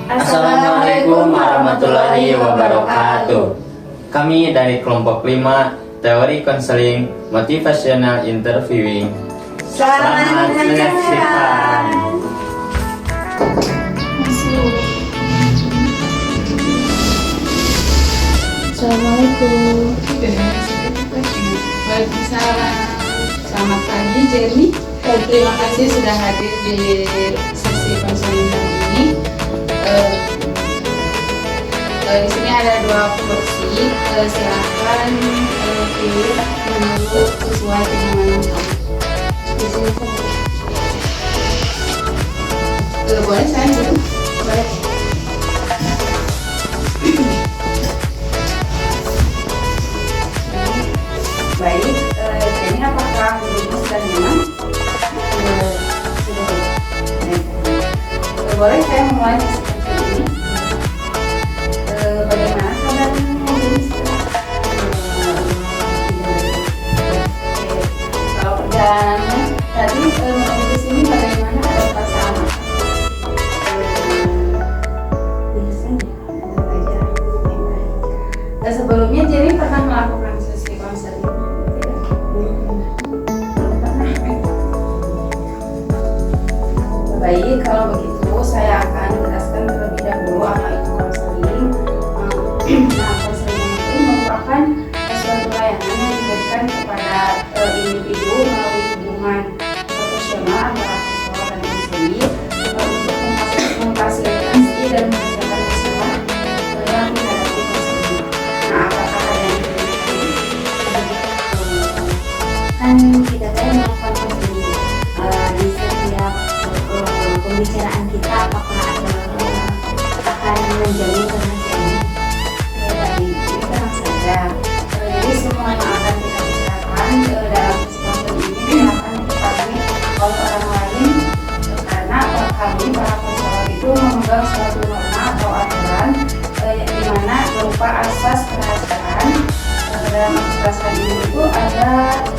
Assalamualaikum warahmatullahi wabarakatuh. Kami dari kelompok 5 Teori Konseling Motivational Interviewing. Selamat menyaksikan. Assalamualaikum. Waalaikumsalam. Selamat pagi Jenny. Terima kasih sudah hadir di sesi konseling kali ini. Di sini ada 2 kursi. Silakan pilih menurut sesuai kenyamanan kamu. Di sini boleh saya dulu? Boleh. Baik, jadi apakah duduknya sudah nyaman? Sudah. Boleh saya memulai seperti ini? Bagaimana kabarnya jadi setelah? Kalau perjalanannya tadi menuju ke sini bagaimana, ada perasaan? Biasanya ada aja. Sebelumnya Jenny pernah melakukan sesi konseling? Baik, kalau begitu saya akan jelaskan terlebih dahulu apa itu konseling. Nah, konseling itu merupakan suatu layanan yang diberikan kepada individu melalui hubungan profesional antara konselor dan konseli untuk memfasilitasi dan menyelesaikan masalah yang dihadapi konseling. Nah, apakah ada yang Kan kita melakukan konseling di setiap pembicaraan kita, apakah akan menjamin kerahasiaan? Ya, tadi ini tenang saja. Jadi semua yang akan kita bicarakan dalam kesempatan ini akan diketahui oleh orang lain, karena kami para konselor itu memegang suatu norma atau aturan di mana berupa asas kerahasiaan. Dalam asas ini itu ada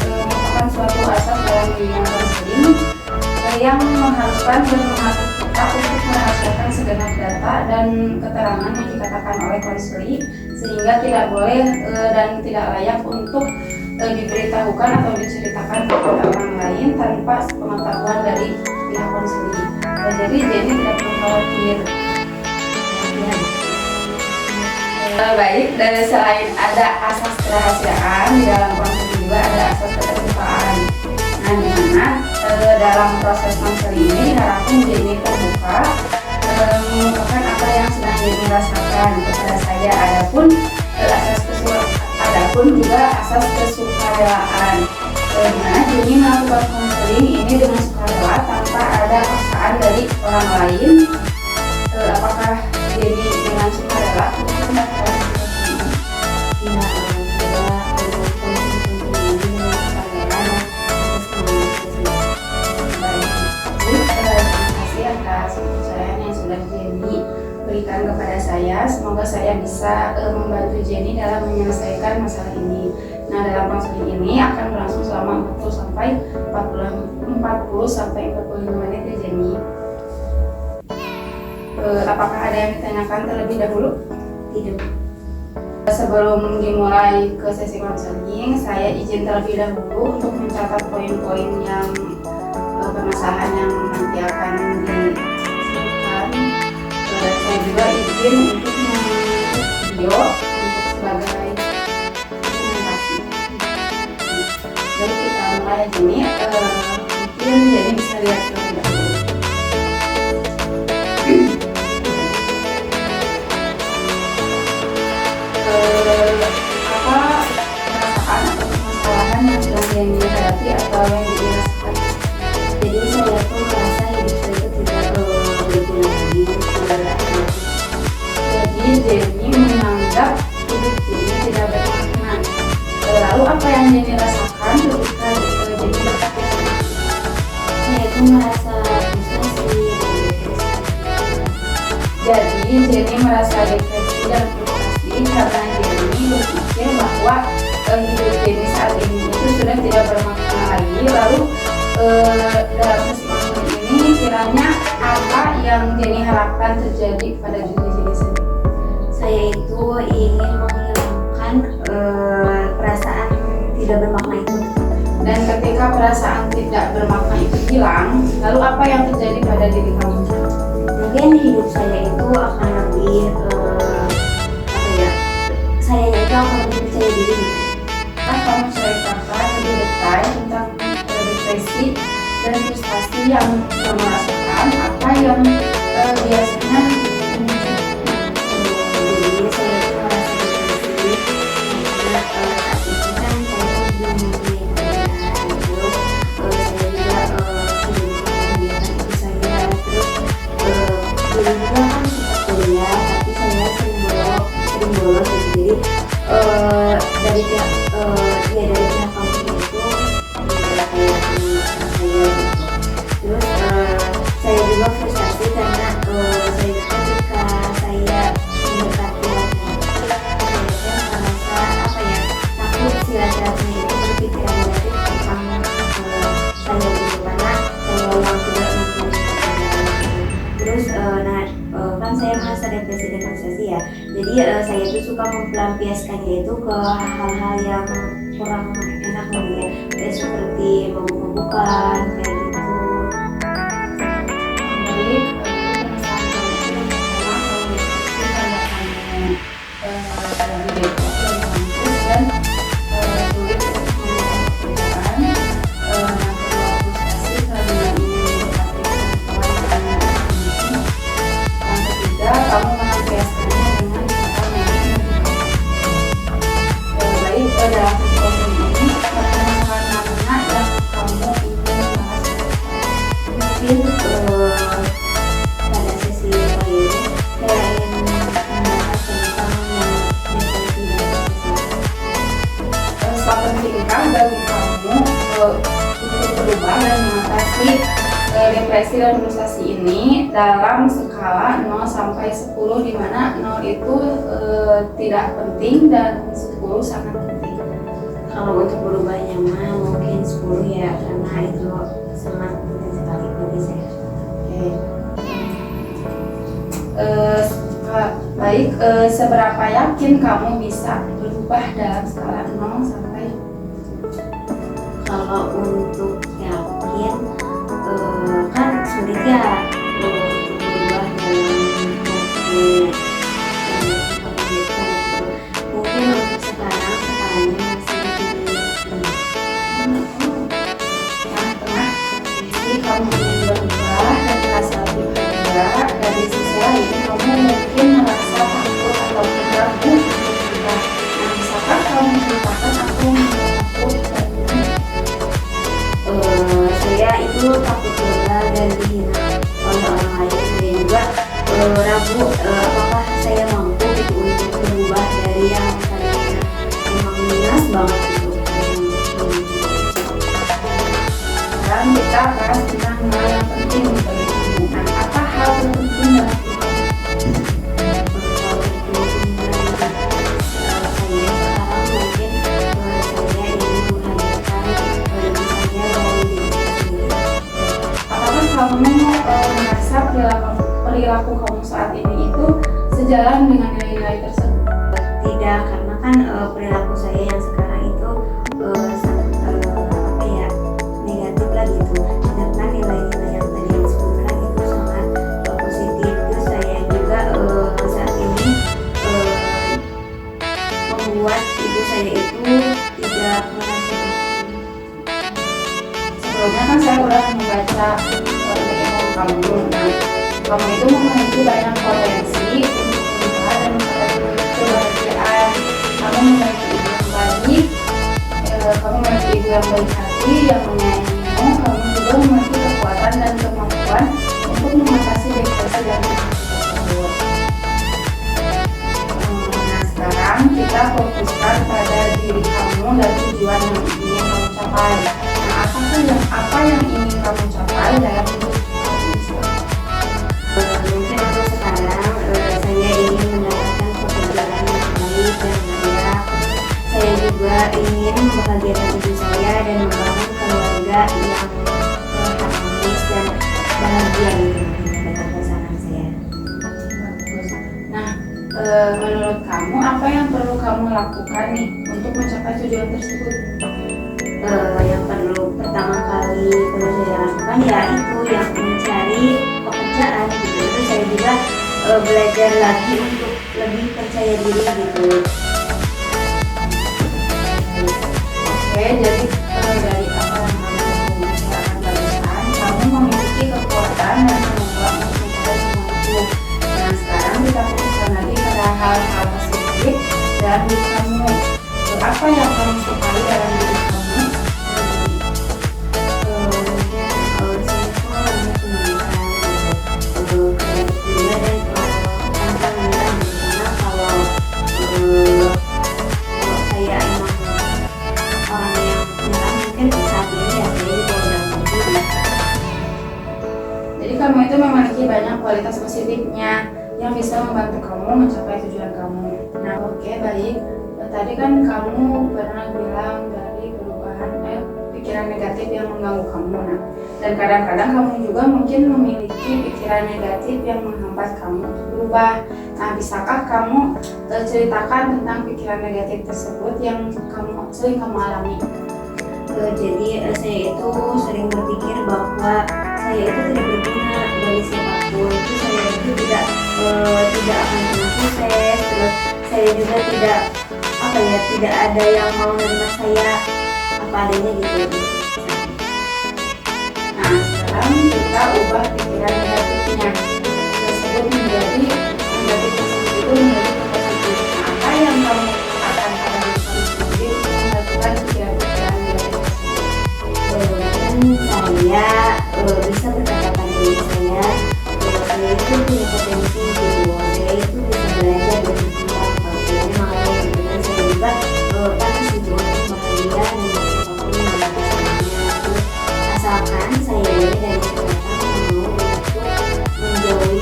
merupakan suatu asas dalam dunia konseling yang mengharuskan dan mengatur kita untuk merahasiakan segenap data dan keterangan yang dikatakan oleh konseli, sehingga tidak boleh dan tidak layak untuk diberitahukan atau diceritakan kepada orang lain tanpa pengetahuan dari pihak konseli. Jadi tidak perlu khawatir. Baik, dan selain ada asas kerahasiaan, di dalam konseling juga ada asas keterbukaan. Nah, di mana dalam proses konseling ini diharapkan Jenny terbuka mengungkapkan apa yang sedang Jenny rasakan kepada saya. Adapun juga asas kesukarelaan. Di mana Jenny melakukan konseling ini dengan sukarela tanpa ada paksaan dari orang lain. Apakah Jenny dengan sukarela? Berikan kepada saya, semoga saya bisa membantu Jenny dalam menyelesaikan masalah ini. Nah, dalam konseling ini akan berlangsung selama 40 sampai 45 menit ya Jenny. Apakah ada yang ditanyakan terlebih dahulu? Tidak. Sebelum dimulai ke sesi konseling, saya izin terlebih dahulu untuk mencatat poin-poin yang permasalahan yang nanti akan disebutkan. Saya juga izin untuk video untuk sebagai presentasi. Jadi kita mulai aja nih. Mungkin jadi bisa lihat terlebih dahulu. Apa perasaan atau permasalahan yang sedang Jenny hadapi atau yang dirasakan? Jadi saya tuh merasa hidup saya itu tidak berguna lagi. Jadi Jenny menganggap hidup Jenny tidak bermakna. Lalu apa yang Jenny rasakan ketika Jenny berpikir? Saya itu merasa frustrasi. Jadi Jenny merasa depresi dan frustasi karena Jenny berpikir bahwa hidup Jenny saat ini itu sudah tidak bermakna lagi. Lalu dalam sesi konseling ini kiranya apa yang Jenny harapkan terjadi pada diri Jenny sendiri? Saya itu ingin menghilangkan perasaan tidak bermakna itu. Dan ketika perasaan tidak bermakna itu hilang, lalu apa yang terjadi pada diri kamu? Mungkin hidup saya itu akan lebih apa ya? Saya itu akan lebih percaya diri. Kan kamu ceritakan lebih detail tentang depresi dan frustasi yang kamu rasakan, apa yang biasanya muncul? Jadi saya itu merasa depresi karena saat itu kan saya belum mempunyai pekerjaan, terus saya juga kehidupan itu saya terus dulu juga kan suka kuliah tapi saya sering bolos gitu. Jadi dari pihak dari pihak kampus itu kayak memaksa saya gitu. Terus saya juga frustasi karena saya ketika saya mendekati laki-laki saya merasa apa ya, takut si laki-laki itu berpikiran negatif tentang saya gitu karena saya yang tidak mempunyai. Terus kan saya merasa depresi dan frustasi ya, jadi saya itu suka melampiaskannya itu ke hal-hal yang kurang enak ya, kayak seperti mabuk-mabukan kayak gitu. Baik, Pada sesi kali ini saya ingin membahas tentang yang depresi dan frustasi. sangat pentingkah bagi kamu untuk berubah dan mengatasi depresi dan frustasi ini dalam skala 0 sampai 10, di mana 0 itu tidak penting dan 10 sangat penting. Kalau untuk berubahnya mah mungkin 10 ya, karena itu sangat penting sekali bagi saya. Baik, seberapa yakin kamu bisa berubah dalam skala 0 sampai? Kalau untuk yakin kan sulit ya untuk berubah dalam mungkin untuk sekarang skalanya masih Tengah-tengah, jadi kamu ingin berubah dan merasa lebih bahagia. Dari sisi lain, kamu mungkin merasa takut atau ragu untuk berubah. Nah, bisakah kamu ceritakan aku takut dan saya itu takut gagal dan dihina oleh orang lain. Saya juga ragu apakah saya mampu gitu untuk berubah dari yang tadinya memang minus banget gitu. sekarang kita bahas tentang hal yang penting bagi kamu. Nah, apa hal terpenting dalam hidup kamu? Kalau itu sebenarnya saya sekarang mungkin saya ingin menghadirkan diri saya dalam diri saya sendiri. Apakah kamu merasa perilaku kamu saat ini itu sejalan dengan nilai-nilai tersebut? Tidak, karena kan perilaku saya yang sekarang itu sangat apa ya, negatif lah gitu. Sedangkan nilai-nilai yang tadi disebutkan itu sangat positif. Terus saya juga saat ini membuat ibu saya itu tidak merasa. Sebelumnya kan saya udah membaca ilmu kamu. Nah, kamu itu memiliki banyak potensi untuk berubah dan mendapatkan kebahagiaan. Kamu memiliki ibu yang baik, kamu memiliki ibu yang baik hati, yang menyayangimu. Kamu juga memiliki kekuatan dan kemampuan untuk mengatasi depresi dan frustasi tersebut. Nah, sekarang kita fokuskan pada diri kamu dan tujuan yang ingin kamu capai. Nah, apa yang ingin kamu capai dalam hidup kamu sekarang? Mungkin untuk sekarang saya ingin mendapatkan pekerjaan yang baik dan layak. Saya juga ingin membahagiakan ibu saya dan membangun keluarga yang harmonis dan bahagia. menurut kamu apa yang perlu kamu lakukan nih untuk mencapai tujuan tersebut? Yang perlu pertama kali perlu saya lakukan ya itu yang mencari pekerjaan gitu. Terus saya juga belajar lagi untuk lebih percaya diri gitu. Oke, jadi dari apa yang kamu bicarakan barusan, kamu memiliki kekuatan dan kemampuan untuk mencapai semua itu. Nah, sekarang kita fokuskan lagi pada hal-hal positif dalam diri kamu. Apa yang kamu sukai dalam diri kamu? Jadi kamu itu memiliki banyak kualitas positifnya yang bisa membantu kamu mencapai tujuan kamu. Nah, oke, baik. Tadi kan kamu pernah bilang dari perubahan pikiran negatif yang mengganggu kamu. Nah, dan kadang-kadang kamu juga mungkin memiliki pikiran negatif yang menghambat kamu untuk berubah. Nah, bisakah kamu ceritakan tentang pikiran negatif tersebut yang sering kamu alami? Jadi saya itu sering berpikir bahwa saya itu tidak berguna bagi siapapun. Itu saya itu tidak akan pernah sukses. Terus saya juga tidak ada yang mau menerima saya apa adanya gitu. Nah, sekarang kita ubah pikiran negatifnya tersebut menjadi negatif tersebut itu menjadi positif. Nah, apa yang kamu akan pada diri kamu sendiri untuk melakukan pikiran-pikiran negatif tersebut? Saya bisa berkata pada diri saya itu punya potensi gitu. Saya itu bisa belajar dari tempat kalau mau gitu. Dan saya juga pasti untuk bahagia dan siapapun yang ada bersamanya. Asalkan saya ini dari kesehatan mau untuk menjauhi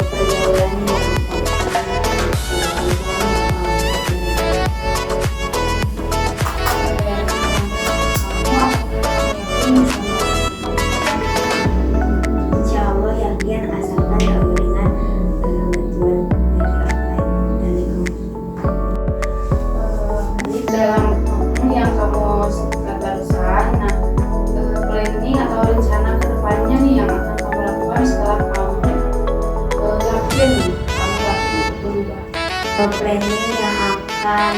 pergaulan yang insya Allah yakin asalkan dengan bantuan dari Di dalam yang kamu sebutkan barusan, nah, planning atau rencana kedepannya nih yang akan kamu lakukan setelah kamu yakin untuk berubah. planning yang akan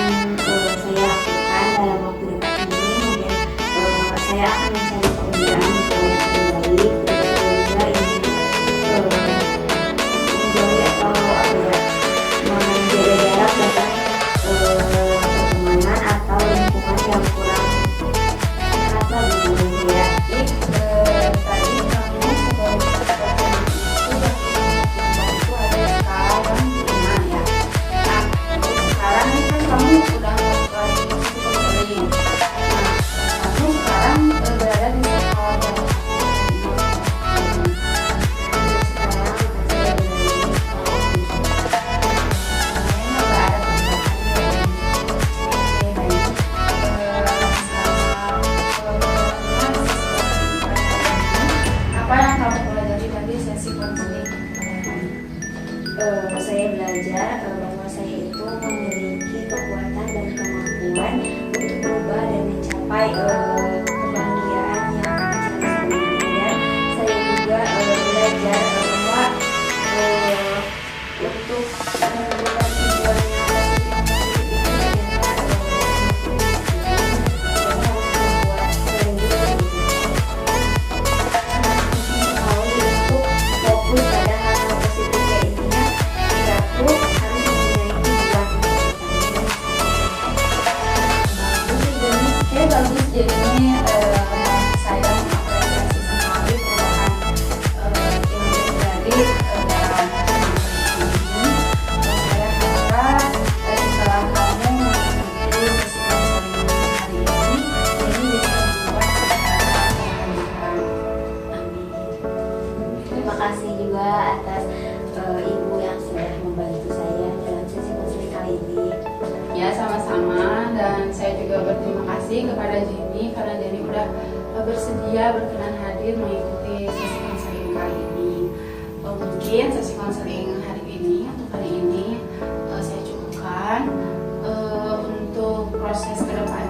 saya lakukan dalam waktu dekat ini mungkin saya akan mencari pekerjaan yang lebih baik, juga ingin menjauhi atau menjaga jarak dengan pertemanan atau lingkungan yang kurang sehat lah gitu ya. Tadi kamu sebelum itu ada sekarang gimana ya? Nah, sekarang ini kan kamu udah melakukan counseling. Nah, kamu sekarang berada di sekolah berapa? Apa yang kamu pelajari dari sesi konseling? Saya belajar bahwa saya itu memiliki kekuatan dan kemampuan untuk berubah dan mencapai kebahagiaan yang saya sendiri. Dan saya juga belajar bahwa untuk membuat tujuan yang positif itu fokus pada hal-hal positif ya intinya kita tuh harus memiliki jiwa Bagus, jadinya saya mengapresiasi sekali perubahan yang terjadi dalam ini. Saya harap setelah kamu mengikuti sesi konseling hari ini bisa membuat secara kelanjutan. Terima kasih juga atas ibu yang sudah membantu saya dalam sesi konseling kali ini. Ya, sama-sama, dan saya juga berterima kasih kepada Jenny karena Jenny udah bersedia berkenan hadir mengikuti sesi konseling kali ini. Mungkin sesi konseling hari ini untuk kali ini saya cukupkan. Untuk proses kedepannya